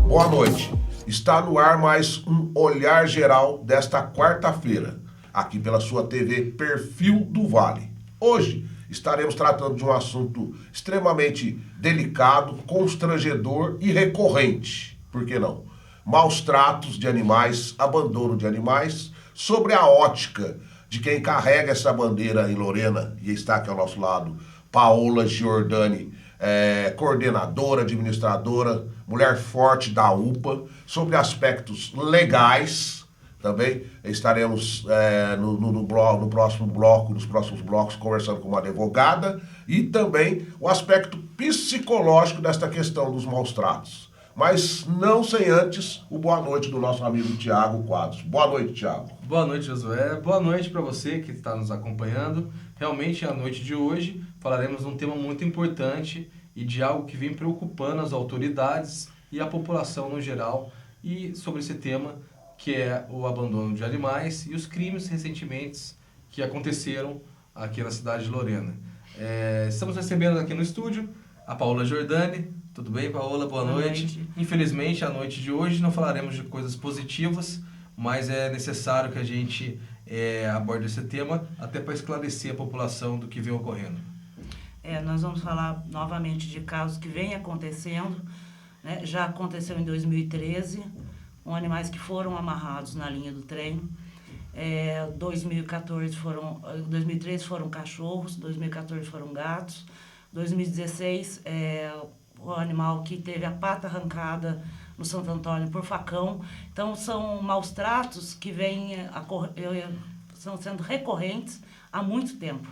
Boa noite. Está no ar mais um Olhar Geral desta quarta-feira, aqui pela sua TV Perfil do Vale. Hoje estaremos tratando de um assunto extremamente delicado, constrangedor e recorrente. Por que não? Maus tratos de animais, abandono de animais, sobre a ótica de quem carrega essa bandeira em Lorena, e está aqui ao nosso lado, Paola Giordani, coordenadora, administradora, mulher forte da UPA, sobre aspectos legais. Também estaremos no próximo bloco, nos próximos blocos, conversando com uma advogada, e também o aspecto psicológico desta questão dos maus tratos. Mas não sem antes o boa noite do nosso amigo Tiago Quadros. Boa noite, Tiago. Boa noite, Josué. Boa noite para você que está nos acompanhando. Realmente, a noite de hoje, falaremos de um tema muito importante e de algo que vem preocupando as autoridades e a população no geral, e sobre esse tema, que é o abandono de animais e os crimes recentemente que aconteceram aqui na cidade de Lorena. Estamos recebendo aqui no estúdio a Paola Giordani. Tudo bem, Paola? Boa noite. Infelizmente, a noite de hoje não falaremos de coisas positivas, mas é necessário que a gente aborde esse tema até para esclarecer a população do que vem ocorrendo. Nós vamos falar novamente de casos que vêm acontecendo, né? Já aconteceu em 2013, com animais que foram amarrados na linha do trem. 2013 foram cachorros, 2014 foram gatos, 2016 o animal que teve a pata arrancada no Santo Antônio por facão. Então, são maus tratos que estão sendo recorrentes há muito tempo.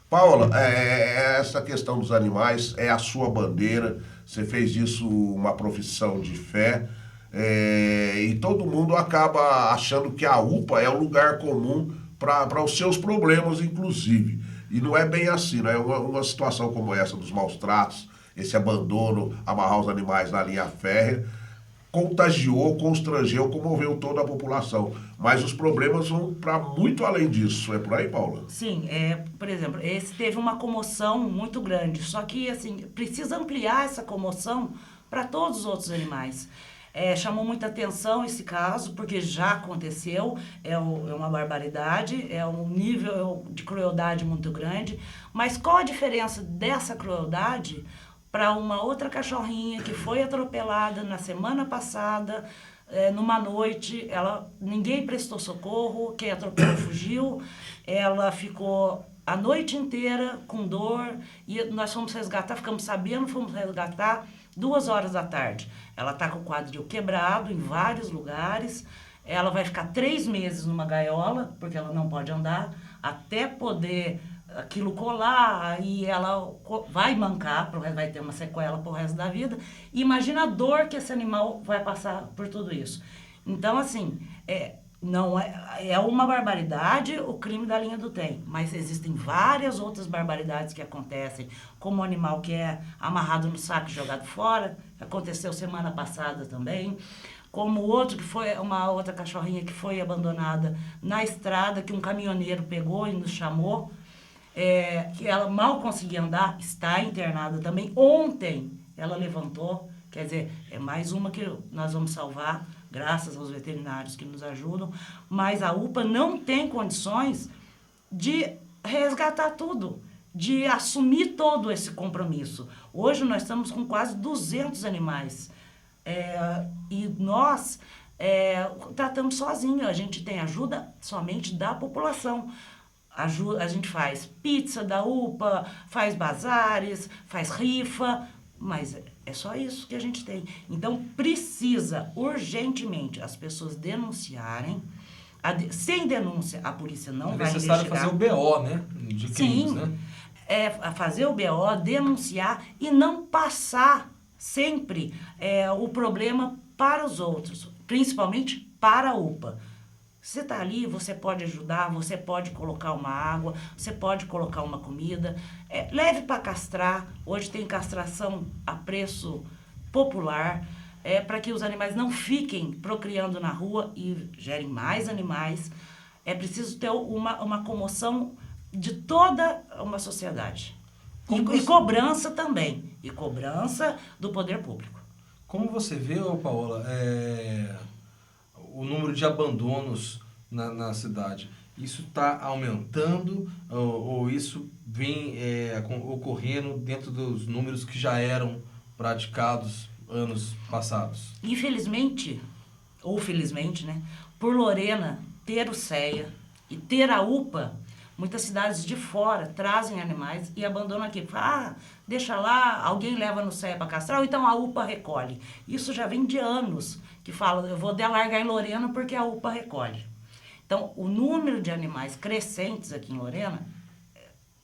Paola, essa questão dos animais é a sua bandeira, você fez disso uma profissão de fé, e todo mundo acaba achando que a UPA é um lugar comum para os seus problemas, inclusive. E não é bem assim, né? Uma situação como essa dos maus tratos, esse abandono, amarrar os animais na linha férrea, contagiou, constrangeu, comoveu toda a população. Mas os problemas vão para muito além disso. É por aí, Paula? Sim, por exemplo, esse teve uma comoção muito grande. Só que, assim, precisa ampliar essa comoção para todos os outros animais. Chamou muita atenção esse caso, porque já aconteceu, é uma barbaridade, é um nível de crueldade muito grande. Mas qual a diferença dessa crueldade para uma outra cachorrinha que foi atropelada na semana passada, numa noite? Ninguém prestou socorro, quem atropelou fugiu, ela ficou a noite inteira com dor, e nós fomos resgatar 2h da tarde. Ela está com o quadril quebrado em vários lugares, ela vai ficar 3 meses numa gaiola, porque ela não pode andar, até poder aquilo colar, e ela vai mancar, vai ter uma sequela pro resto da vida. E imagina a dor que esse animal vai passar por tudo isso. Então, assim, não é uma barbaridade o crime da linha do trem, mas existem várias outras barbaridades que acontecem, como o animal que é amarrado no saco e jogado fora, aconteceu semana passada também, como uma outra cachorrinha que foi abandonada na estrada, que um caminhoneiro pegou e nos chamou, que ela mal conseguia andar, está internada também. Ontem ela levantou, quer dizer, é mais uma que nós vamos salvar, graças aos veterinários que nos ajudam, mas a UPA não tem condições de resgatar tudo, de assumir todo esse compromisso. Hoje nós estamos com quase 200 animais, e nós tratamos sozinhos, a gente tem ajuda somente da população. A gente faz pizza da UPA, faz bazares, faz rifa, mas é só isso que a gente tem. Então, precisa urgentemente as pessoas denunciarem. Sem denúncia, a polícia não vai investigar. É necessário fazer o BO, né? De crimes, né? Fazer o BO, denunciar e não passar sempre o problema para os outros, principalmente para a UPA. Você está ali, você pode ajudar, você pode colocar uma água, você pode colocar uma comida. Leve para castrar. Hoje tem castração a preço popular, para que os animais não fiquem procriando na rua e gerem mais animais. É preciso ter uma comoção de toda uma sociedade. E cobrança também. E cobrança do poder público. Como você vê, ô Paola, o número de abandonos na cidade, isso está aumentando ou isso vem ocorrendo dentro dos números que já eram praticados anos passados? Infelizmente, ou felizmente, né? Por Lorena ter o CEA e ter a UPA, muitas cidades de fora trazem animais e abandonam aqui. Fala, deixa lá, alguém leva no CEA para castrar, ou então a UPA recolhe. Isso já vem de anos, que fala, eu vou largar em Lorena porque a UPA recolhe. Então, o número de animais crescentes aqui em Lorena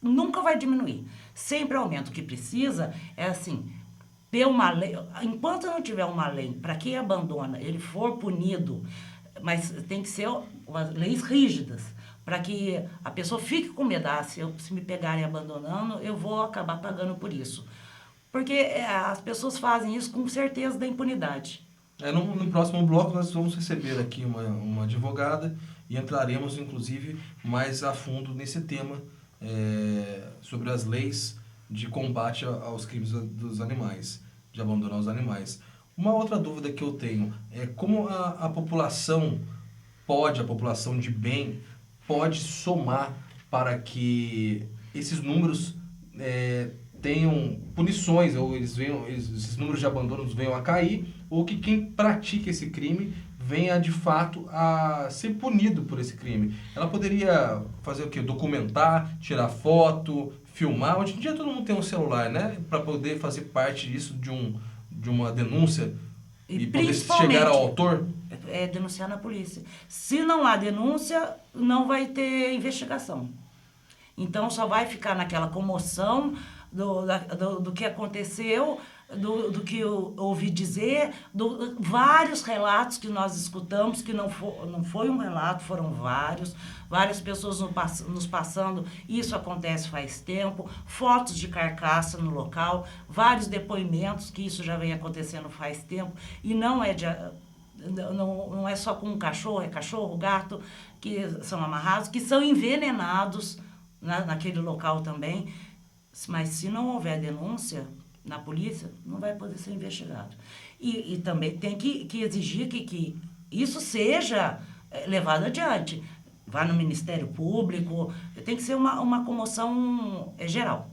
nunca vai diminuir. Sempre aumenta. O que precisa é assim, ter uma lei. Enquanto não tiver uma lei para quem abandona, ele for punido, mas tem que ser leis rígidas, para que a pessoa fique com medo. Se me pegarem abandonando, eu vou acabar pagando por isso. Porque as pessoas fazem isso com certeza da impunidade. No próximo bloco nós vamos receber aqui uma advogada e entraremos, inclusive, mais a fundo nesse tema sobre as leis de combate aos crimes dos animais, de abandonar os animais. Uma outra dúvida que eu tenho é como a população de bem, pode somar para que esses números tenham punições, ou esses números de abandonos venham a cair, ou que quem pratica esse crime venha de fato a ser punido por esse crime. Ela poderia fazer o quê? Documentar, tirar foto, filmar. Hoje em dia todo mundo tem um celular, né? Para poder fazer parte disso de uma denúncia e poder chegar ao autor. Denunciar na polícia. Se não há denúncia, não vai ter investigação. Então só vai ficar naquela comoção do que aconteceu, do que eu ouvi dizer, vários relatos que nós escutamos, que não foi um relato, foram várias pessoas nos passando, isso acontece faz tempo, fotos de carcaça no local, vários depoimentos que isso já vem acontecendo faz tempo, e não é só com cachorro, gato, que são amarrados, que são envenenados naquele local também. Mas se não houver denúncia na polícia, não vai poder ser investigado. E também tem que exigir que isso seja levado adiante. Vá no Ministério Público, tem que ser uma comoção geral.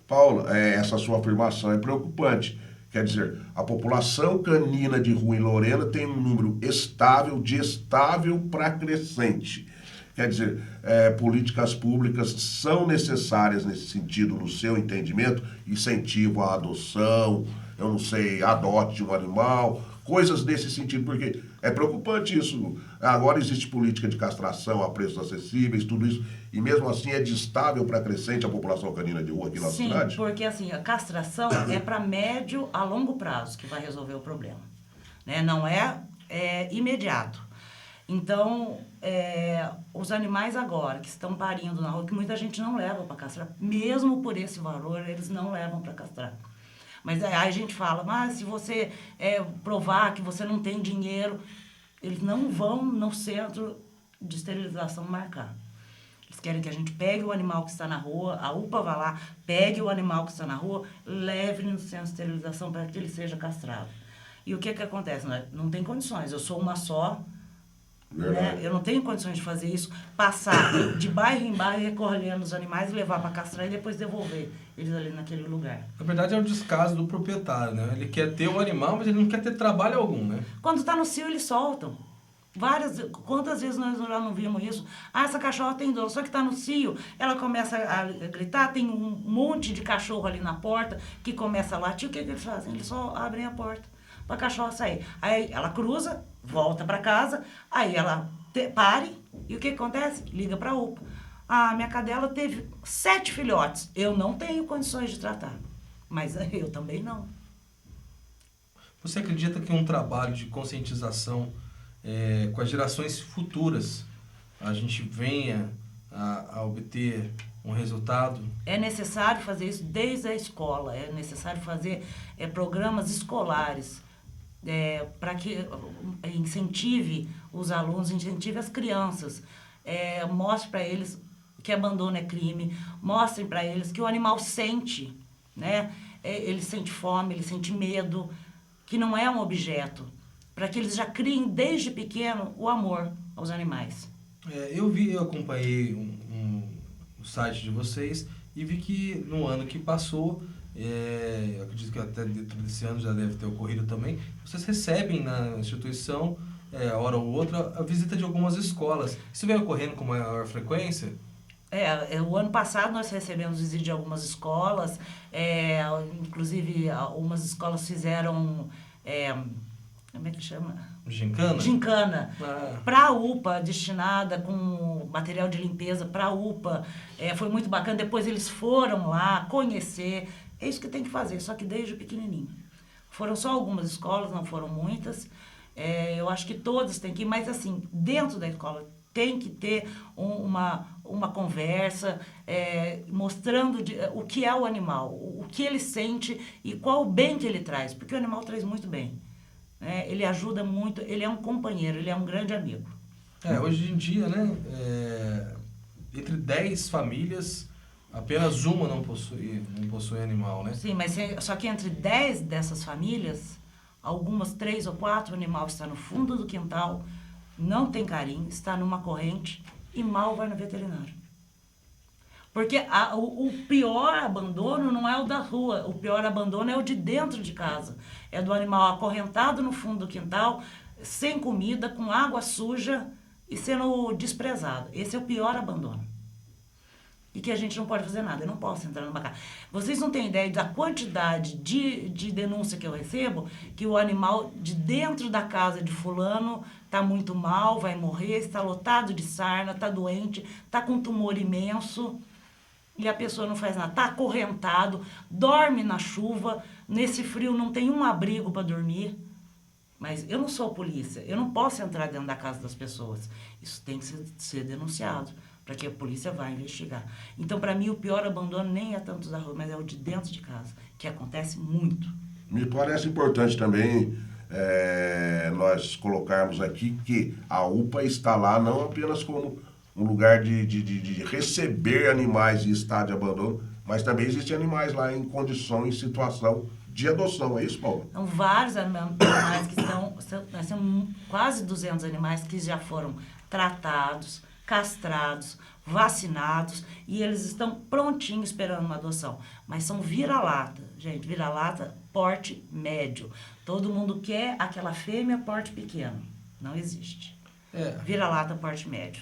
Paula, essa sua afirmação é preocupante. Quer dizer, a população canina de rua em Lorena tem um número estável, de estável para crescente. Quer dizer, políticas públicas são necessárias nesse sentido, no seu entendimento, incentivo à adoção, eu não sei, adote um animal, coisas desse sentido, porque é preocupante isso. Agora existe política de castração a preços acessíveis, tudo isso, e mesmo assim é estável para crescente a população canina de rua aqui na cidade? Sim, porque assim, a castração é para médio a longo prazo que vai resolver o problema, né? Não é imediato. Então, os animais agora que estão parindo na rua, que muita gente não leva para castrar, mesmo por esse valor, eles não levam para castrar. Mas aí a gente fala, mas se você provar que você não tem dinheiro, eles não vão no centro de esterilização marcar. Eles querem que a gente pegue o animal que está na rua, a UPA vá lá, pegue o animal que está na rua, leve no centro de esterilização para que ele seja castrado. E o que acontece? Não tem condições, eu sou uma só, né? Eu não tenho condições de fazer isso, passar de bairro em bairro recolhendo os animais, levar para castrar e depois devolver eles ali naquele lugar. Na verdade é um descaso do proprietário, né? Ele quer ter o animal, mas ele não quer ter trabalho algum, né? Quando está no cio, eles soltam. Quantas vezes nós já não vimos isso? Essa cachorra tem dono, só que está no cio, ela começa a gritar, tem um monte de cachorro ali na porta que começa a latir, o que eles fazem? Eles só abrem a porta para a cachorra sair. Aí ela cruza, volta para casa, aí ela pare, e o que acontece? Liga para a UPA. Minha cadela teve 7 filhotes, eu não tenho condições de tratar, mas eu também não. Você acredita que um trabalho de conscientização com as gerações futuras a gente venha a obter um resultado? É necessário fazer isso desde a escola, é necessário fazer programas escolares para que incentive os alunos, incentive as crianças, mostre para eles que abandono é crime, mostrem para eles que o animal sente, né? Ele sente fome, ele sente medo, que não é um objeto, para que eles já criem desde pequeno o amor aos animais. Eu acompanhei o site de vocês e vi que no ano que passou, eu acredito que até dentro desse ano já deve ter ocorrido também, vocês recebem na instituição, hora ou outra, a visita de algumas escolas. Isso vem ocorrendo com maior frequência? O ano passado nós recebemos visita de algumas escolas, inclusive algumas escolas fizeram, como é que chama? Gincana? Gincana. Para a UPA, destinada com material de limpeza para a UPA. Foi muito bacana. Depois eles foram lá conhecer. É isso que tem que fazer, só que desde pequenininho. Foram só algumas escolas, não foram muitas. Eu acho que todas têm que ir, mas assim, dentro da escola tem que ter uma conversa mostrando o que é o animal, o que ele sente e qual o bem que ele traz, porque o animal traz muito bem. Ele ajuda muito, ele é um companheiro, ele é um grande amigo. Hoje em dia, né, entre 10 famílias, apenas uma não possui animal, né? Sim, mas só que entre 10 dessas famílias, algumas 3 ou 4 animais estão no fundo do quintal, não tem carinho, está numa corrente e mal vai no veterinário. Porque o pior abandono não é o da rua, o pior abandono é o de dentro de casa. É do animal acorrentado no fundo do quintal, sem comida, com água suja e sendo desprezado. Esse é o pior abandono. E que a gente não pode fazer nada, eu não posso entrar numa casa. Vocês não têm ideia da quantidade de denúncia que eu recebo, que o animal de dentro da casa de fulano está muito mal, vai morrer, está lotado de sarna, está doente, está com um tumor imenso. E a pessoa não faz nada, está acorrentado, dorme na chuva, nesse frio não tem um abrigo para dormir. Mas eu não sou polícia, eu não posso entrar dentro da casa das pessoas. Isso tem que ser denunciado, para que a polícia vá investigar. Então, para mim, o pior abandono nem é tanto da rua, mas é o de dentro de casa, que acontece muito. Me parece importante também nós colocarmos aqui que a UPA está lá não apenas como um lugar de receber animais em estado de abandono, mas também existem animais lá em condição, em situação de adoção. É isso, Paulo? São vários animais que são quase 200 animais que já foram tratados, castrados, vacinados e eles estão prontinhos esperando uma adoção. Mas são vira-lata, gente, vira-lata porte médio. Todo mundo quer aquela fêmea porte pequeno. Não existe. Vira-lata porte médio,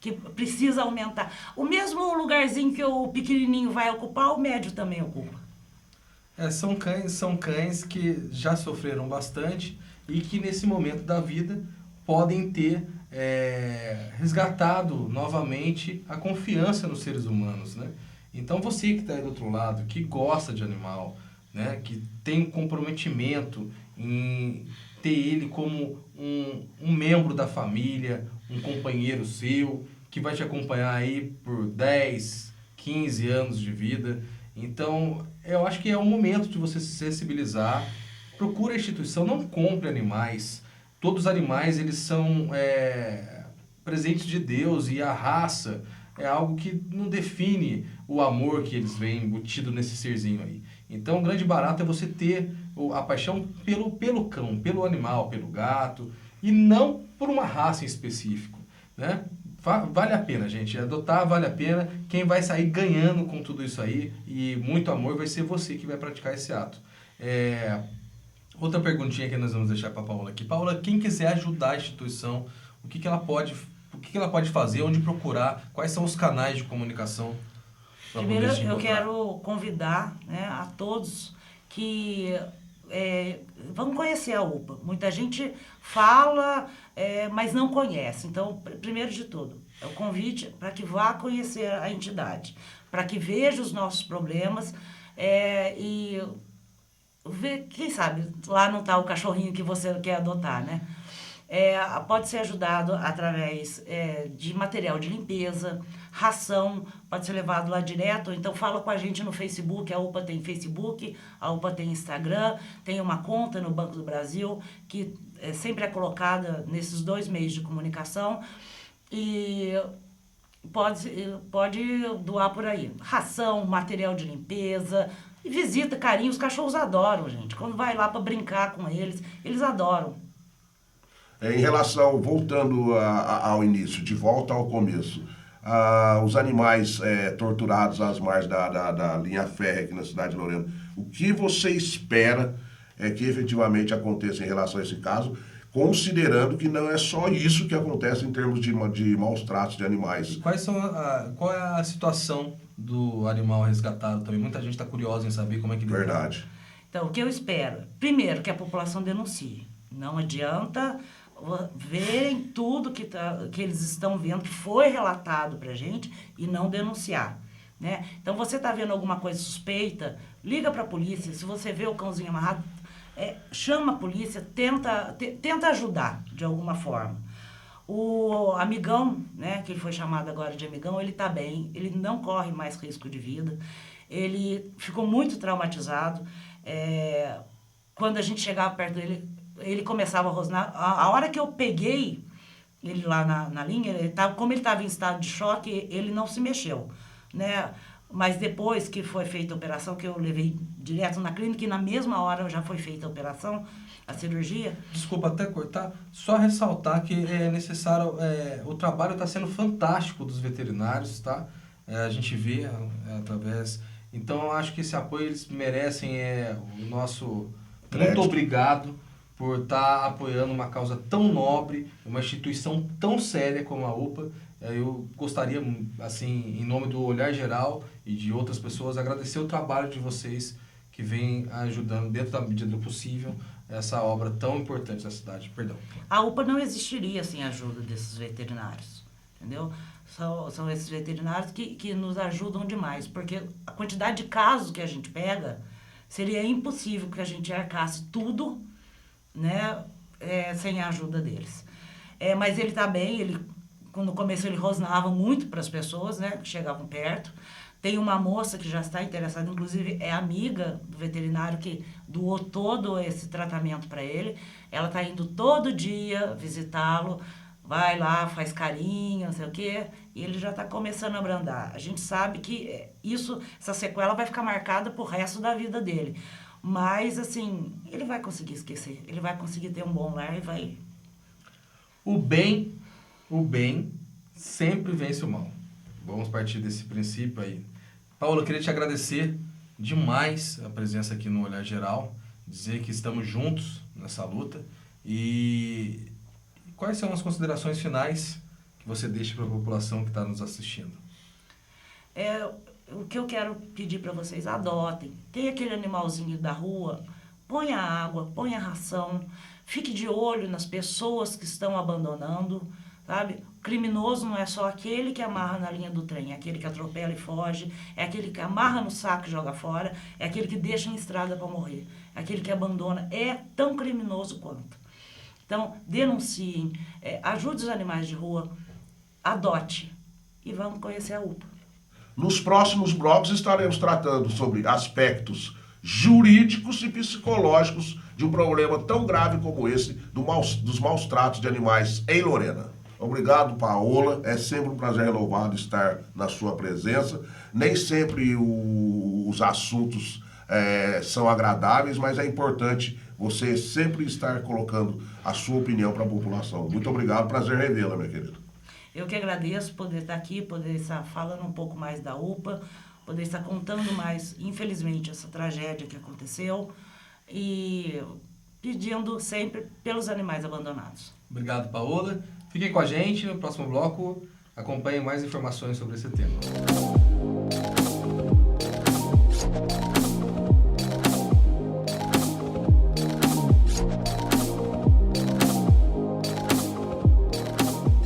que precisa aumentar. O mesmo lugarzinho que o pequenininho vai ocupar, o médio também ocupa. São cães que já sofreram bastante e que nesse momento da vida podem ter resgatado novamente a confiança nos seres humanos, né? Então você que está aí do outro lado, que gosta de animal, né, que tem comprometimento em ter ele como um membro da família, um companheiro seu, que vai te acompanhar aí por 10, 15 anos de vida. Então, eu acho que é o momento de você se sensibilizar. Procure a instituição, não compre animais. Todos os animais, eles são presentes de Deus e a raça é algo que não define o amor que eles veem embutido nesse serzinho aí. Então, o grande barato é você ter a paixão pelo cão, pelo animal, pelo gato, e não por uma raça em específico, né? Vale a pena, gente. Adotar vale a pena. Quem vai sair ganhando com tudo isso aí e muito amor vai ser você que vai praticar esse ato. Outra perguntinha que nós vamos deixar para a Paola aqui. Paola, quem quiser ajudar a instituição, o que ela pode fazer, onde procurar, quais são os canais de comunicação? Primeiro, eu quero convidar, né, a todos que vão conhecer a UPA. Muita gente fala, mas não conhece. Então, primeiro de tudo, é o convite para que vá conhecer a entidade, para que veja os nossos problemas e ver, quem sabe, lá não está o cachorrinho que você quer adotar, né? Pode ser ajudado através de material de limpeza, ração, pode ser levado lá direto, ou então fala com a gente no Facebook, a UPA tem Facebook, a UPA tem Instagram, tem uma conta no Banco do Brasil, que sempre é colocada nesses 2 meios de comunicação, e pode doar por aí. Ração, material de limpeza, E visita, carinho, os cachorros adoram, gente. Quando vai lá para brincar com eles, eles adoram. Em relação, voltando ao início, de volta ao começo, os animais torturados às margens da linha férrea aqui na cidade de Lorena, o que você espera que efetivamente aconteça em relação a esse caso, considerando que não é só isso que acontece em termos de maus tratos de animais? Qual é a situação do animal resgatado também? Muita gente está curiosa em saber como é que ele Verdade. Então, o que eu espero? Primeiro, que a população denuncie. Não adianta verem tudo que eles estão vendo, que foi relatado pra gente, e não denunciar. Né? Então, você está vendo alguma coisa suspeita, liga para a polícia. Se você vê o cãozinho amarrado, chama a polícia, tenta ajudar de alguma forma. O amigão, né, que ele foi chamado agora de amigão, ele está bem, ele não corre mais risco de vida, ele ficou muito traumatizado. Quando a gente chegava perto dele, ele começava a rosnar. A hora que eu peguei ele lá na linha, como ele estava em estado de choque, ele não se mexeu, né? Mas depois que foi feita a operação, que eu levei direto na clínica, e na mesma hora já foi feita a operação, a cirurgia. Desculpa até cortar, só ressaltar que é necessário, o trabalho está sendo fantástico dos veterinários, tá? A gente vê através... Então, eu acho que esse apoio eles merecem o nosso muito obrigado por estar apoiando uma causa tão nobre, uma instituição tão séria como a UPA. Eu gostaria, assim, em nome do Olhar Geral e de outras pessoas, agradecer o trabalho de vocês que vem ajudando, dentro da medida do possível, essa obra tão importante da cidade. Perdão. A UPA não existiria sem a ajuda desses veterinários, entendeu? São esses veterinários que nos ajudam demais, porque a quantidade de casos que a gente pega, seria impossível que a gente arcasse tudo, né, sem a ajuda deles. Mas ele está bem, no começo ele rosnava muito para as pessoas, né, que chegavam perto. Tem uma moça que já está interessada, inclusive é amiga do veterinário que doou todo esse tratamento para ele. Ela está indo todo dia visitá-lo, vai lá, faz carinho, não sei o quê, e ele já está começando a abrandar. A gente sabe que essa sequela vai ficar marcada pro resto da vida dele. Mas, assim, ele vai conseguir esquecer, ele vai conseguir ter um bom lar e vai... O bem sempre vence o mal. Vamos partir desse princípio aí. Paola, eu queria te agradecer demais a presença aqui no Olhar Geral, dizer que estamos juntos nessa luta. E quais são as considerações finais que você deixa para a população que está nos assistindo? O que eu quero pedir para vocês, adotem. Tem aquele animalzinho da rua, põe a água, põe a ração, fique de olho nas pessoas que estão abandonando, sabe? O criminoso não é só aquele que amarra na linha do trem, é aquele que atropela e foge, é aquele que amarra no saco e joga fora, é aquele que deixa em estrada para morrer, é aquele que abandona, é tão criminoso quanto. Então, denunciem, ajude os animais de rua, adote e vamos conhecer a UPA. Nos próximos blocos estaremos tratando sobre aspectos jurídicos e psicológicos de um problema tão grave como esse dos maus tratos de animais em Lorena. Obrigado, Paola. É sempre um prazer renovado estar na sua presença. Nem sempre os assuntos são agradáveis, mas é importante você sempre estar colocando a sua opinião para a população. Muito obrigado, prazer revê-la, minha querida. Eu que agradeço poder estar aqui, poder estar falando um pouco mais da UPA, poder estar contando mais, infelizmente, essa tragédia que aconteceu e pedindo sempre pelos animais abandonados. Obrigado, Paola. Fiquem com a gente no próximo bloco. Acompanhem mais informações sobre esse tema.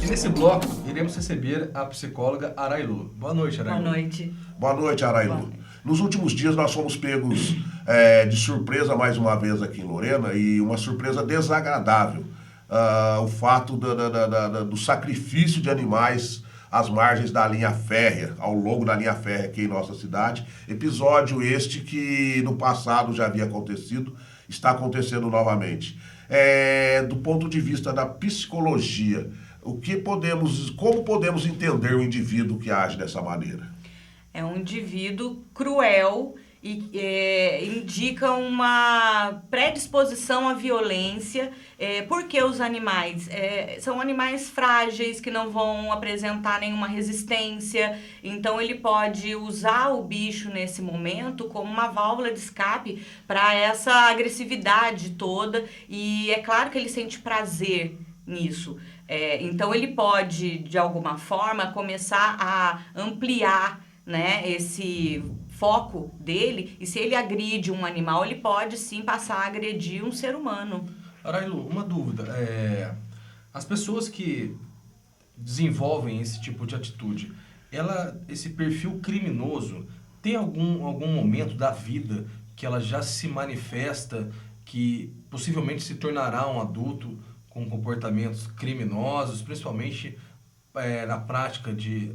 E nesse bloco, iremos receber a psicóloga Arailu. Boa noite, Arailu. Boa noite. Boa noite, Arailu. Nos últimos dias nós fomos pegos de surpresa mais uma vez aqui em Lorena, e uma surpresa desagradável. O fato do sacrifício de animais às margens da linha férrea, ao longo da linha férrea aqui em nossa cidade. Episódio este que no passado já havia acontecido, está acontecendo novamente. Do ponto de vista da psicologia, como podemos entender o indivíduo que age dessa maneira? É um indivíduo cruel e indicam uma predisposição à violência, porque os animais são animais frágeis que não vão apresentar nenhuma resistência, então ele pode usar o bicho nesse momento como uma válvula de escape para essa agressividade toda, e é claro que ele sente prazer nisso. Então ele pode, de alguma forma, começar a ampliar, né, esse foco dele, e se ele agride um animal, ele pode sim passar a agredir um ser humano. Arailu, uma dúvida. As pessoas que desenvolvem esse tipo de atitude, esse perfil criminoso, tem algum momento da vida que ela já se manifesta, que possivelmente se tornará um adulto com comportamentos criminosos, principalmente na prática de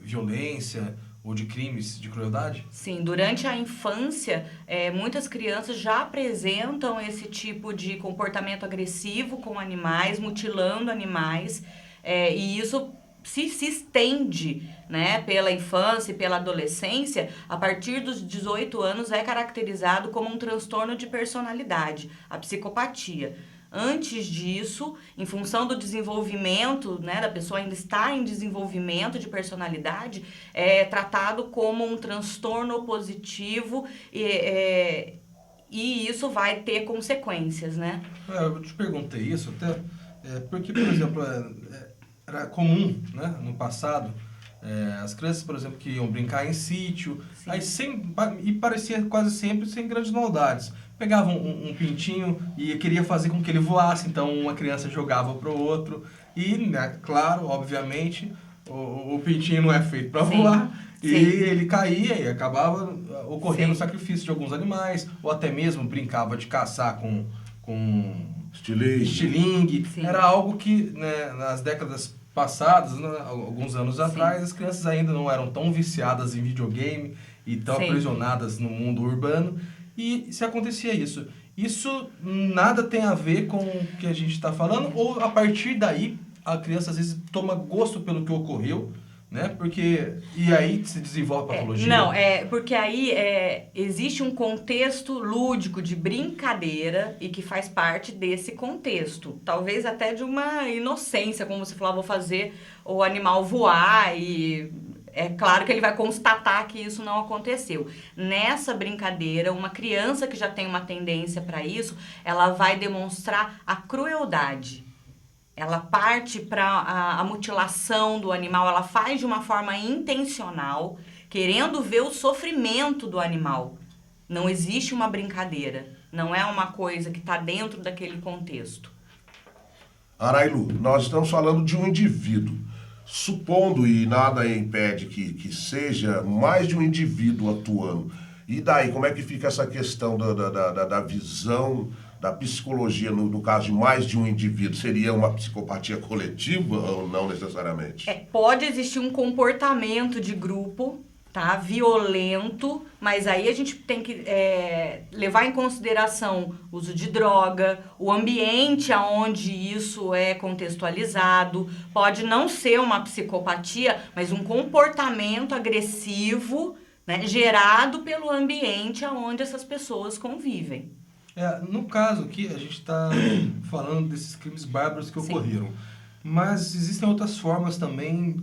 violência ou de crimes de crueldade? Sim, durante a infância, muitas crianças já apresentam esse tipo de comportamento agressivo com animais, mutilando animais, e isso se estende, né, pela infância e pela adolescência. A partir dos 18 anos é caracterizado como um transtorno de personalidade, a psicopatia. Antes disso, em função do desenvolvimento, né, da pessoa ainda está em desenvolvimento de personalidade, é tratado como um transtorno positivo e isso vai ter consequências, né? Eu te perguntei isso até porque, por exemplo, era comum, né, no passado, as crianças, por exemplo, que iam brincar em sítio, aí e parecia quase sempre sem grandes maldades. Pegavam um pintinho e queria fazer com que ele voasse, então uma criança jogava pro outro e, né, claro, obviamente, o pintinho não é feito para voar, e ele caía e acabava ocorrendo o sacrifício de alguns animais, ou até mesmo brincava de caçar com estilingue. Era algo que, né, nas décadas passadas, né, alguns anos atrás, as crianças ainda não eram tão viciadas em videogame e tão aprisionadas no mundo urbano. E se acontecia isso nada tem a ver com o que a gente está falando? Ou a partir daí a criança às vezes toma gosto pelo que ocorreu, né? E aí se desenvolve a patologia? Não, porque aí existe um contexto lúdico de brincadeira e que faz parte desse contexto. Talvez até de uma inocência, como você falou, vou fazer o animal voar e... É claro que ele vai constatar que isso não aconteceu. Nessa brincadeira, uma criança que já tem uma tendência para isso, ela vai demonstrar a crueldade. Ela parte para a mutilação do animal, ela faz de uma forma intencional, querendo ver o sofrimento do animal. Não existe uma brincadeira, não é uma coisa que está dentro daquele contexto. Arailu, nós estamos falando de um indivíduo. Supondo, e nada impede que seja mais de um indivíduo atuando, e daí como é que fica essa questão da visão, da psicologia, no caso de mais de um indivíduo? Seria uma psicopatia coletiva ou não necessariamente? Pode existir um comportamento de grupo, tá, violento, mas aí a gente tem que levar em consideração o uso de droga, o ambiente onde isso é contextualizado. Pode não ser uma psicopatia, mas um comportamento agressivo, né, gerado pelo ambiente onde essas pessoas convivem. No caso aqui, a gente está falando desses crimes bárbaros que ocorreram. Mas existem outras formas também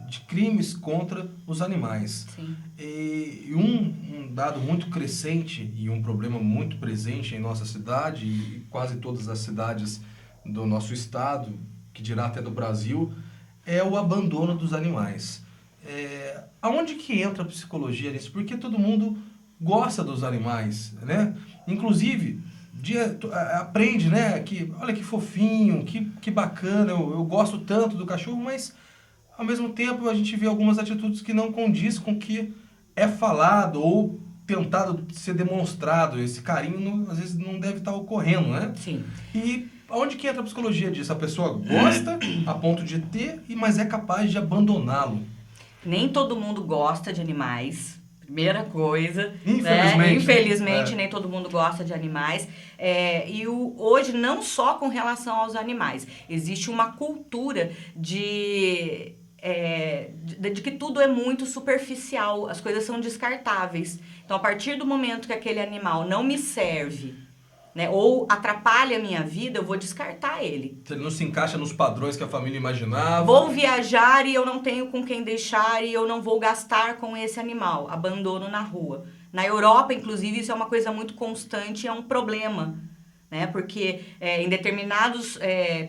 de crimes contra os animais. Sim. E um dado muito crescente e um problema muito presente em nossa cidade e quase todas as cidades do nosso estado, que dirá até do Brasil, é o abandono dos animais. Aonde que entra a psicologia nisso? Porque todo mundo gosta dos animais, né? Inclusive... aprende, né, que olha que fofinho, que bacana, eu gosto tanto do cachorro, mas ao mesmo tempo a gente vê algumas atitudes que não condiz com o que é falado ou tentado ser demonstrado. Esse carinho às vezes não deve estar ocorrendo, né? Sim. E aonde que entra a psicologia disso? A pessoa gosta a ponto de ter, mas é capaz de abandoná-lo. Nem todo mundo gosta de animais. Primeira coisa, infelizmente, né? Infelizmente nem todo mundo gosta de animais. Hoje, não só com relação aos animais, existe uma cultura de de que tudo é muito superficial, as coisas são descartáveis. Então, a partir do momento que aquele animal não me serve, né, ou atrapalha a minha vida, eu vou descartar ele. Se ele não se encaixa nos padrões que a família imaginava. Vou viajar e eu não tenho com quem deixar e eu não vou gastar com esse animal. Abandono na rua. Na Europa, inclusive, isso é uma coisa muito constante, é um problema, né? Porque em determinados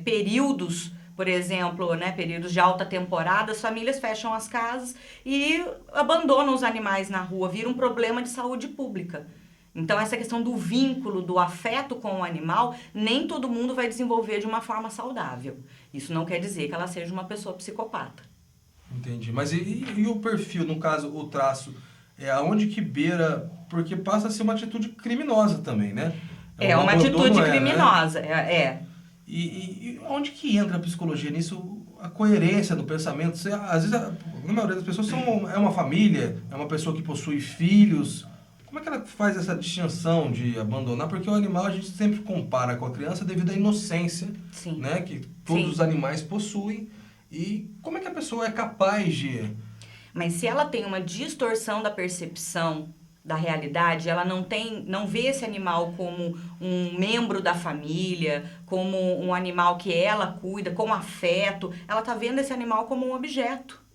períodos, por exemplo, né, períodos de alta temporada, as famílias fecham as casas e abandonam os animais na rua. Vira um problema de saúde pública. Então, essa questão do vínculo, do afeto com o animal, nem todo mundo vai desenvolver de uma forma saudável. Isso não quer dizer que ela seja uma pessoa psicopata. Entendi. Mas e o perfil, no caso, o traço, aonde que beira? Porque passa a ser uma atitude criminosa também, né? Uma atitude criminosa, né? E onde que entra a psicologia nisso? A coerência do pensamento? Às vezes, na maioria das pessoas, é uma família, é uma pessoa que possui filhos. Como é que ela faz essa distinção de abandonar? Porque o animal a gente sempre compara com a criança devido à inocência, né, que todos os animais possuem. E como é que a pessoa é capaz de... Mas se ela tem uma distorção da percepção da realidade, ela não vê esse animal como um membro da família, como um animal que ela cuida, com afeto, ela está vendo esse animal como um objeto.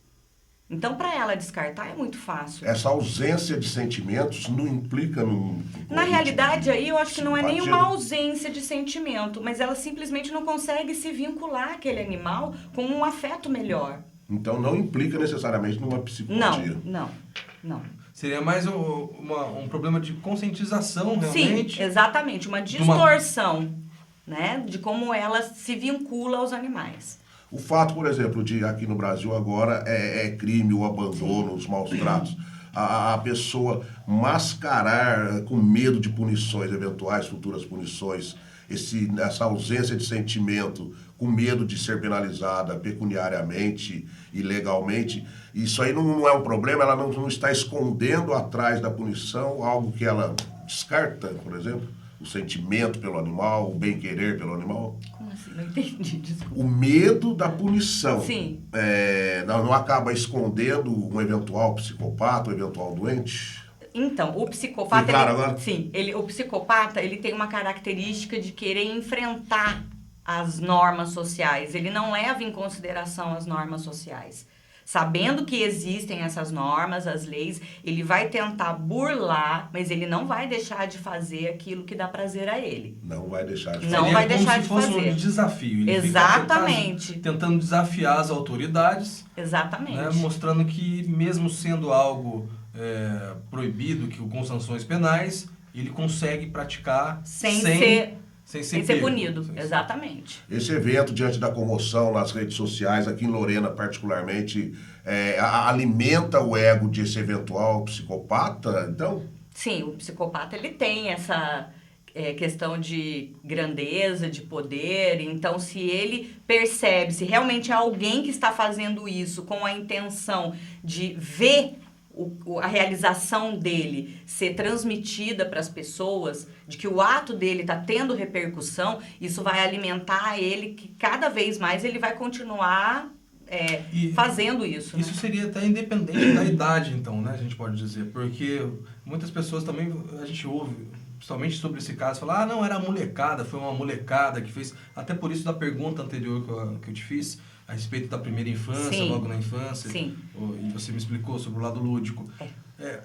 Então, para ela descartar é muito fácil. Essa ausência de sentimentos não implica no... Na realidade, aí eu acho que não é nenhuma ausência de sentimento, mas ela simplesmente não consegue se vincular àquele animal com um afeto melhor. Então, não implica necessariamente numa psicopatia. Não. Seria mais um problema de conscientização, realmente? Sim, exatamente. Uma distorção, né, de como ela se vincula aos animais. O fato, por exemplo, de aqui no Brasil agora é crime o abandono, os maus tratos. A pessoa mascarar com medo de punições, eventuais futuras punições, essa ausência de sentimento, com medo de ser penalizada pecuniariamente e legalmente, isso aí não é um problema, ela não está escondendo atrás da punição algo que ela descarta, por exemplo, o sentimento pelo animal, o bem-querer pelo animal. Como assim? Não entendi, desculpa. O medo da punição. Sim. Não acaba escondendo um eventual psicopata, um eventual doente? Então, o psicopata... Foi claro agora? Sim, o psicopata ele tem uma característica de querer enfrentar as normas sociais. Ele não leva em consideração as normas sociais. Sabendo que existem essas normas, as leis, ele vai tentar burlar, mas ele não vai deixar de fazer aquilo que dá prazer a ele. Não vai deixar de fazer. Não vai deixar de fazer. Como se fosse um desafio. Ele Exatamente. Fica tentando desafiar as autoridades. Exatamente. Né, mostrando que mesmo sendo algo proibido, com sanções penais, ele consegue praticar sem ser punido. Exatamente. Esse evento, diante da comoção nas redes sociais, aqui em Lorena particularmente, alimenta o ego desse eventual psicopata, então? Sim, o psicopata ele tem essa questão de grandeza, de poder. Então, se ele percebe, se realmente é alguém que está fazendo isso com a intenção de ver a realização dele ser transmitida para as pessoas, de que o ato dele está tendo repercussão, isso vai alimentar ele, que cada vez mais ele vai continuar fazendo isso. Isso, né? Seria até independente da idade, então, né? A gente pode dizer, porque muitas pessoas também, a gente ouve, principalmente sobre esse caso, falar, não, era a molecada, foi uma molecada que fez, até por isso da pergunta anterior que eu te fiz, a respeito da primeira infância, sim, logo na infância, sim, e você me explicou sobre o lado lúdico.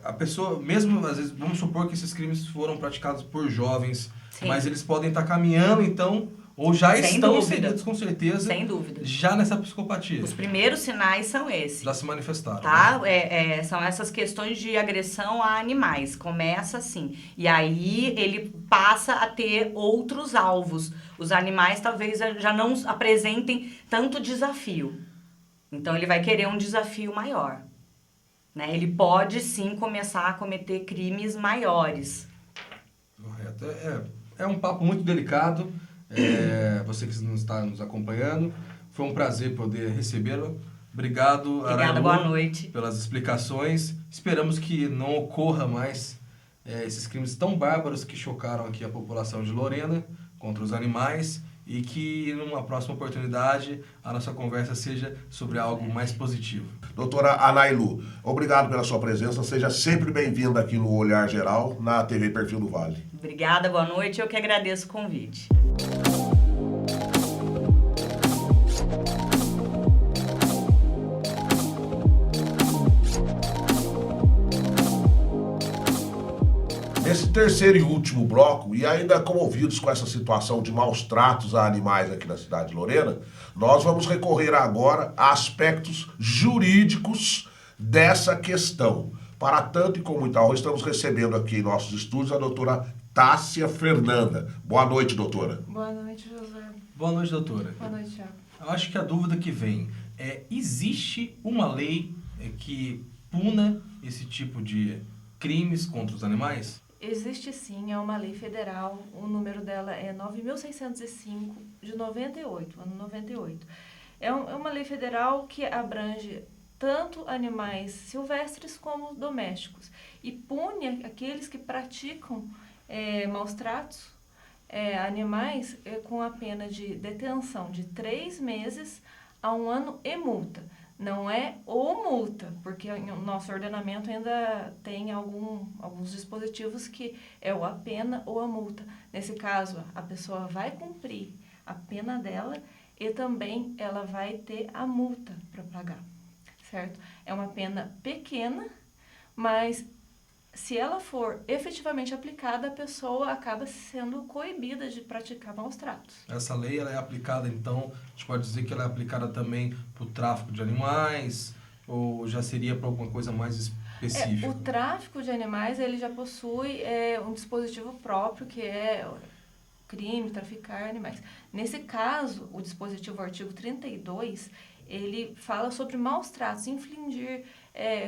A pessoa, mesmo às vezes, vamos supor que esses crimes foram praticados por jovens, sim, mas eles podem estar caminhando, então, ou já sem estão dúvida, inseridos, com certeza, sem dúvida, já nessa psicopatia. Os primeiros sinais são esses. Já se manifestaram. Tá? Né? São essas questões de agressão a animais. Começa assim. E aí ele passa a ter outros alvos. Os animais talvez já não apresentem tanto desafio. Então ele vai querer um desafio maior. Né? Ele pode sim começar a cometer crimes maiores. Correto. É um papo muito delicado. Você que está nos acompanhando, foi um prazer poder recebê-lo. Obrigado, Obrigada, boa noite. Pelas explicações. Esperamos que não ocorra mais esses crimes tão bárbaros que chocaram aqui a população de Lorena contra os animais e que numa próxima oportunidade a nossa conversa seja sobre algo mais positivo. Doutora Anailu, obrigado pela sua presença. Seja sempre bem-vinda aqui no Olhar Geral, na TV Perfil do Vale. Obrigada, boa noite. Eu que agradeço o convite. Nesse terceiro e último bloco, e ainda comovidos com essa situação de maus tratos a animais aqui na cidade de Lorena, nós vamos recorrer agora a aspectos jurídicos dessa questão. Para tanto e com muita honra, estamos recebendo aqui em nossos estúdios a doutora Tássia Fernanda. Boa noite, doutora. Boa noite, Josué. Boa noite, doutora. Boa noite, Thiago. Eu acho que a dúvida que vem é, existe uma lei que puna esse tipo de crimes contra os animais? Existe sim, é uma lei federal, o número dela é 9.605, de 98, ano 98. É uma lei federal que abrange tanto animais silvestres como domésticos e pune aqueles que praticam maus tratos a animais com a pena de detenção de 3 meses a 1 ano e multa. Não é ou multa, porque o nosso ordenamento ainda tem alguns dispositivos que é ou a pena ou a multa. Nesse caso, a pessoa vai cumprir a pena dela e também ela vai ter a multa para pagar, certo? É uma pena pequena, mas se ela for efetivamente aplicada, a pessoa acaba sendo coibida de praticar maus tratos. Essa lei ela é aplicada, então, a gente pode dizer que ela é aplicada também para o tráfico de animais, ou já seria para alguma coisa mais específica? O tráfico de animais, ele já possui um dispositivo próprio, que é crime, traficar animais. Nesse caso, o dispositivo artigo 32, ele fala sobre maus tratos, infligir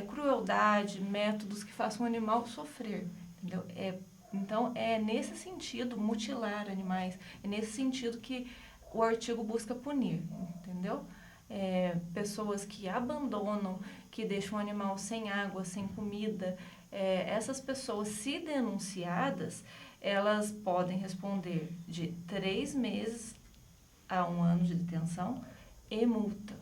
crueldade, métodos que façam o animal sofrer, entendeu? Então, é nesse sentido, mutilar animais, é nesse sentido que o artigo busca punir, entendeu? Pessoas que abandonam, que deixam o animal sem água, sem comida, essas pessoas, se denunciadas, elas podem responder de 3 meses a 1 ano de detenção e multa.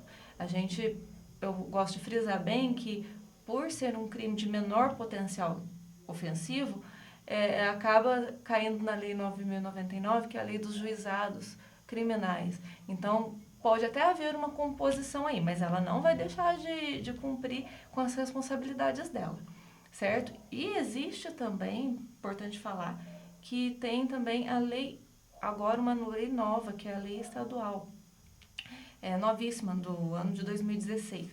Eu gosto de frisar bem que, por ser um crime de menor potencial ofensivo, acaba caindo na Lei 9.099, que é a Lei dos Juizados Criminais. Então, pode até haver uma composição aí, mas ela não vai deixar de cumprir com as responsabilidades dela, certo? E existe também, importante falar, que tem também a lei, agora uma lei nova, que é a lei estadual, novíssima, do ano de 2016.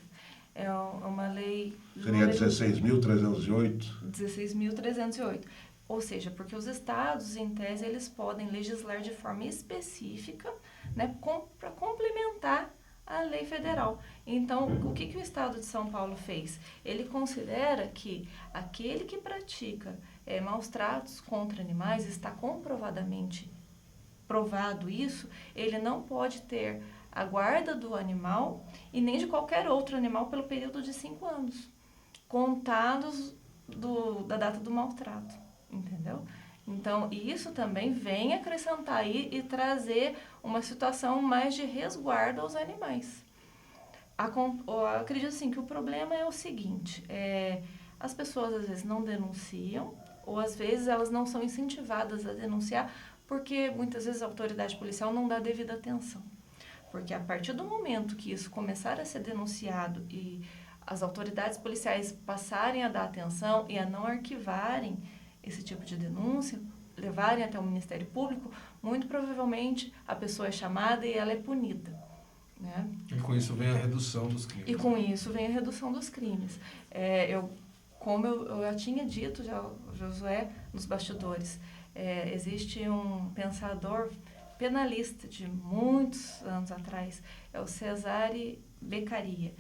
É uma lei... Seria 16.308? 16.308. Ou seja, porque os estados, em tese, eles podem legislar de forma específica, né, para complementar a lei federal. Então, o que o estado de São Paulo fez? Ele considera que aquele que pratica maus tratos contra animais, está comprovadamente provado isso, ele não pode ter a guarda do animal e nem de qualquer outro animal pelo período de 5 anos, contados da data do maltrato, entendeu? Então, isso também vem acrescentar aí e trazer uma situação mais de resguardo aos animais. Eu acredito assim, que o problema é o seguinte, as pessoas às vezes não denunciam, ou às vezes elas não são incentivadas a denunciar, porque muitas vezes a autoridade policial não dá devida atenção. Porque a partir do momento que isso começar a ser denunciado e as autoridades policiais passarem a dar atenção e a não arquivarem esse tipo de denúncia, levarem até o Ministério Público, muito provavelmente a pessoa é chamada e ela é punida, né? E com isso vem a redução dos crimes. E com isso vem a redução dos crimes. Como eu já tinha dito, Josué, nos bastidores, existe um pensador penalista de muitos anos atrás, é o Cesare Beccaria.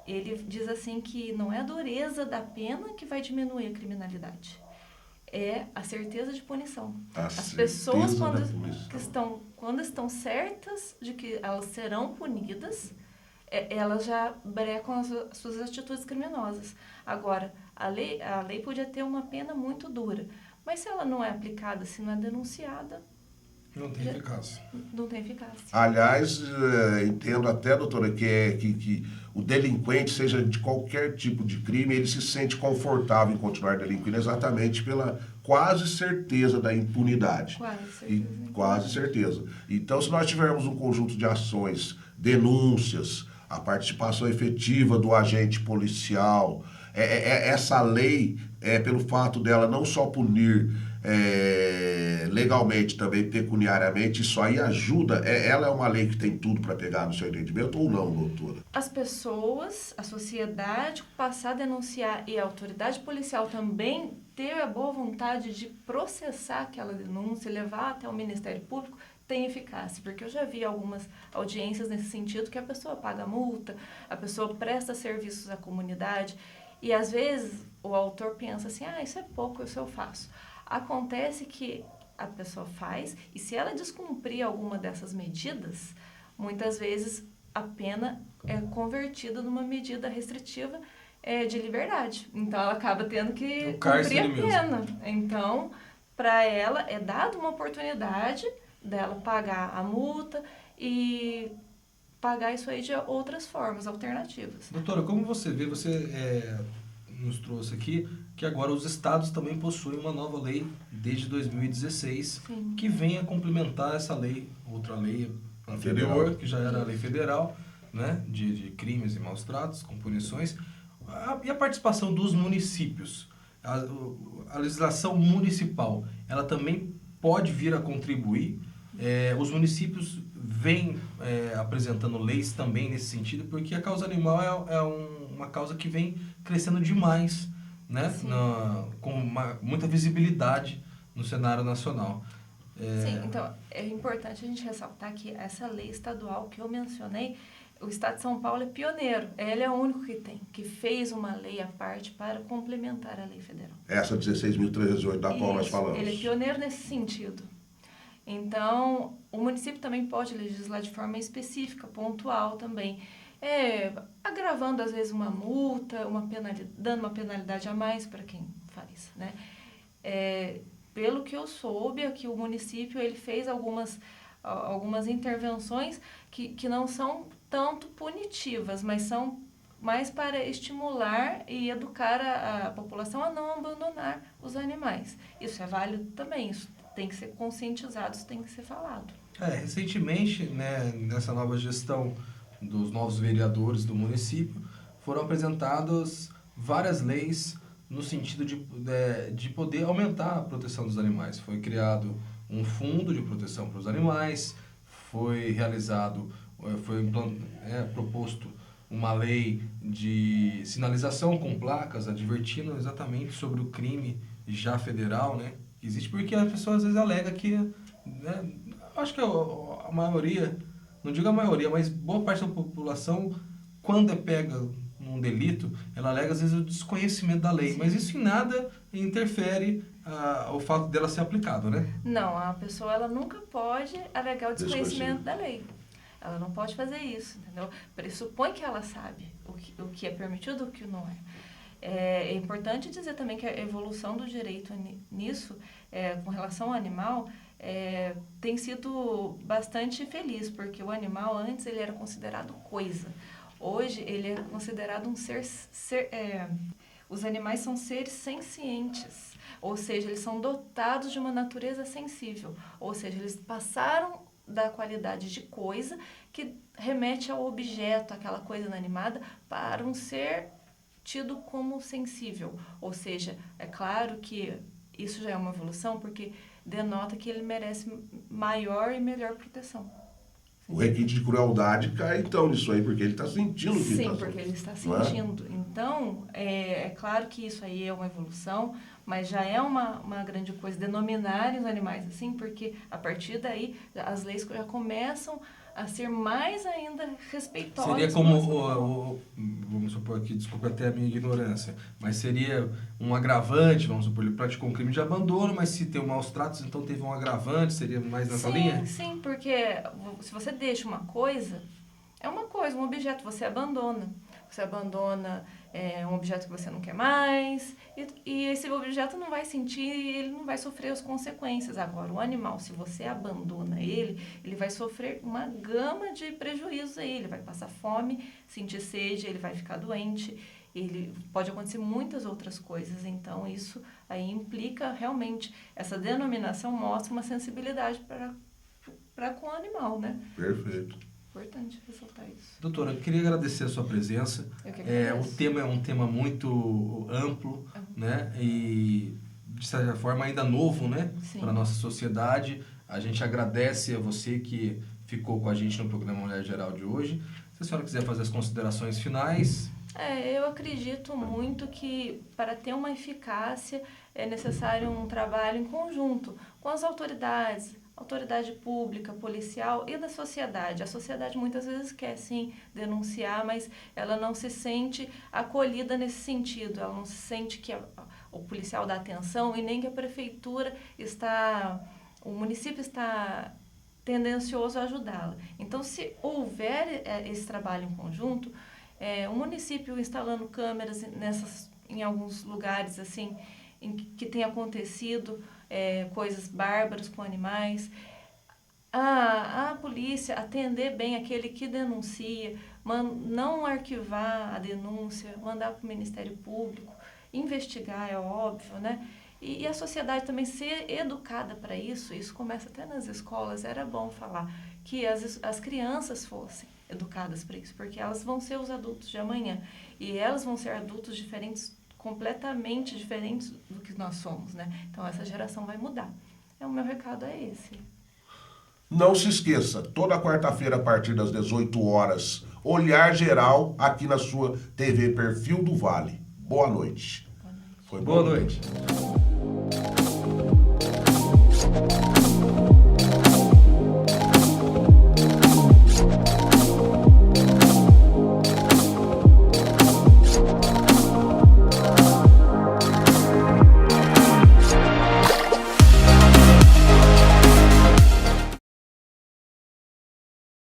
Ele diz assim que não é a dureza da pena que vai diminuir a criminalidade, é a certeza de punição. As pessoas, quando estão certas de que elas serão punidas, elas já brecam as suas atitudes criminosas. Agora, a lei podia ter uma pena muito dura, mas se ela não é aplicada, se não é denunciada, Não tem eficácia. Não tem eficácia. Aliás, entendo até, doutora, que o delinquente, seja de qualquer tipo de crime, ele se sente confortável em continuar delinquindo exatamente pela quase certeza da impunidade. Quase certeza. Então, se nós tivermos um conjunto de ações, denúncias, a participação efetiva do agente policial, essa lei, pelo fato dela não só punir legalmente, também pecuniariamente, isso aí ajuda. Ela é uma lei que tem tudo para pegar no seu entendimento ou não, doutora? As pessoas, a sociedade passar a denunciar e a autoridade policial também ter a boa vontade de processar aquela denúncia e levar até o Ministério Público tem eficácia, porque eu já vi algumas audiências nesse sentido que a pessoa paga multa, a pessoa presta serviços à comunidade e às vezes o autor pensa assim, isso é pouco, isso eu faço. Acontece que a pessoa faz e se ela descumprir alguma dessas medidas, muitas vezes a pena é convertida numa medida restritiva de liberdade. Então, ela acaba tendo que cumprir a pena. Então, para ela, é dada uma oportunidade dela pagar a multa e pagar isso aí de outras formas, alternativas. Doutora, como você vê, você nos trouxe aqui que agora os estados também possuem uma nova lei desde 2016, Sim. que vem a complementar essa lei, outra lei anterior, que já era a lei federal, né, de crimes e maus tratos, com punições, e a participação dos municípios. A legislação municipal, ela também pode vir a contribuir. Os municípios vêm apresentando leis também nesse sentido, porque a causa animal é uma causa que vem crescendo demais, né? Com muita visibilidade no cenário nacional. Sim, então é importante a gente ressaltar que essa lei estadual que eu mencionei, o Estado de São Paulo é pioneiro. Ele é o único que fez uma lei à parte para complementar a lei federal. Essa 16.308 da qual nós falamos. Ele é pioneiro nesse sentido. Então, o município também pode legislar de forma específica, pontual também, agravando às vezes uma multa, dando uma penalidade a mais para quem faz, né? Pelo que eu soube, aqui o município ele fez algumas intervenções que não são tanto punitivas, mas são mais para estimular e educar a população a não abandonar os animais. Isso é válido também, isso tem que ser conscientizado, isso tem que ser falado. Recentemente, né, nessa nova gestão dos novos vereadores do município, foram apresentadas várias leis no sentido de poder aumentar a proteção dos animais. Foi criado um fundo de proteção para os animais, foi proposto uma lei de sinalização com placas advertindo exatamente sobre o crime já federal, né? Que existe, porque as pessoas às vezes alegam que, né, acho que a maioria, não digo a maioria, mas boa parte da população, quando é pega num delito, ela alega às vezes o desconhecimento da lei, mas isso em nada interfere o fato dela ser aplicada, né? Não, a pessoa ela nunca pode alegar o desconhecimento da lei. Ela não pode fazer isso, entendeu? Pressupõe que ela sabe o que é permitido e o que não é. É importante dizer também que a evolução do direito nisso, com relação ao animal, tem sido bastante feliz, porque o animal antes ele era considerado coisa. Hoje ele é considerado um ser os animais são seres sencientes, ou seja, eles são dotados de uma natureza sensível, ou seja, eles passaram da qualidade de coisa que remete ao objeto, aquela coisa inanimada, para um ser tido como sensível. Ou seja, é claro que isso já é uma evolução, porque denota que ele merece maior e melhor proteção. O requinte de crueldade cai então nisso aí, porque ele está sentindo o que Sim, porque ele está sentindo. Então, é claro que isso aí é uma evolução, mas já é uma grande coisa denominar os animais assim, porque a partir daí as leis já começam a ser mais ainda respeitosas. Seria como, vamos supor aqui, desculpa até a minha ignorância, mas seria um agravante, vamos supor, ele praticou um crime de abandono, mas se tem maus tratos, então teve um agravante, seria mais nessa linha? Sim, porque se você deixa uma coisa, é uma coisa, um objeto, você abandona. você abandona um objeto que você não quer mais, e esse objeto não vai sentir, ele não vai sofrer as consequências. Agora, o animal, se você abandona ele vai sofrer uma gama de prejuízos aí, ele vai passar fome, sentir sede, ele vai ficar doente, pode acontecer muitas outras coisas. Então, isso aí implica realmente, essa denominação mostra uma sensibilidade para com o animal, né? Perfeito. Importante ressaltar isso. Doutora, eu queria agradecer a sua presença. Eu que agradeço. O tema é um tema muito amplo, né? E, de certa forma, ainda novo, né? Para a nossa sociedade. A gente agradece a você que ficou com a gente no programa Mulher Geral de hoje. Se a senhora quiser fazer as considerações finais... Eu acredito muito que para ter uma eficácia é necessário um trabalho em conjunto com as autoridade pública, policial e da sociedade. A sociedade muitas vezes quer sim denunciar, mas ela não se sente acolhida nesse sentido, ela não se sente que o policial dá atenção e nem que a prefeitura o município está tendencioso a ajudá-la. Então, se houver esse trabalho em conjunto, o município instalando câmeras em alguns lugares assim, em que tem acontecido coisas bárbaras com animais, a polícia atender bem aquele que denuncia, não arquivar a denúncia, mandar para o Ministério Público, investigar, é óbvio, né? E a sociedade também ser educada para isso começa até nas escolas, era bom falar, que as crianças fossem educadas para isso, porque elas vão ser os adultos de amanhã, e elas vão ser adultos diferentes, completamente diferentes do que nós somos, né? Então essa geração vai mudar. O meu recado é esse. Não se esqueça, toda quarta-feira a partir das 18 horas, Olhar Geral aqui na sua TV Perfil do Vale. Boa noite. Boa noite.